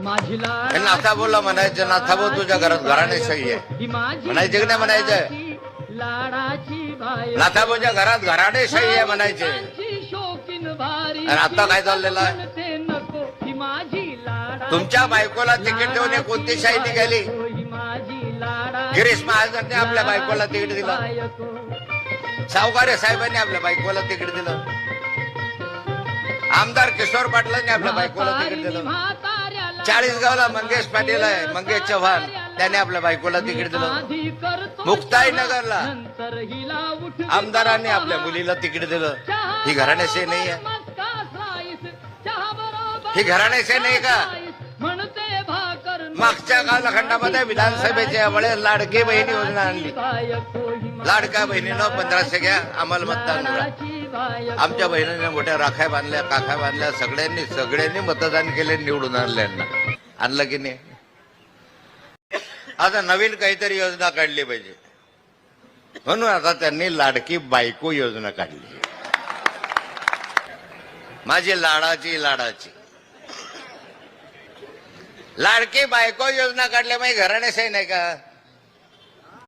माझी हे नाथा बोला म्हणायचं, नाथा भाऊ तुझ्या घरात घराणे सही आहे म्हणायचे की नाही म्हणायचं? लाडाची बाय नाथाभाऊच्या घरात घराणे सही आहे म्हणायचे. शौकीन भारी आणि आता काय चाललेलं आहे? म्हणते नको ही माझी लाडा तुमच्या बायकोला तिकीट देऊन हे कोणती शाही निघाली? ही माझी लाडा गिरीश महाजनने आपल्या बायकोला तिकीट दिलं, सावकारे साहेबांनी आपल्या बायकोला तिकीट दिलं, आमदार किशोर पाटलांनी आपल्या बायकोला तिकीट दिलं, 40गावला मंगेश पाटील आहे, मंगेश चव्हाण, त्याने आपल्या बायकोला तिकीट दिलं, मुक्ताईनगरला आमदारांनी आपल्या मुलीला तिकीट दिलं. ही घराण्याशी नाही आहे? ही घराण्याशी नाही का? मागच्या कालखंडामध्ये विधानसभेच्या वेळेस लाडकी बहिणी योजना आणली. लाडक्या बहिणीनं 1500 घ्या, आम्हाला मतदान करा. आमच्या बहिणीने मोठ्या राख्या बांधल्या, काख्या बांधल्या, सगळ्यांनी मतदान केले, निवडून आणल्यांना. आणलं की नाही? आता नवीन काहीतरी योजना काढली पाहिजे म्हणून आता त्यांनी लाडकी बायको योजना काढली. माझी लाडाची लाडकी बायको योजना काढली. मग घराण्याशाही नाही का?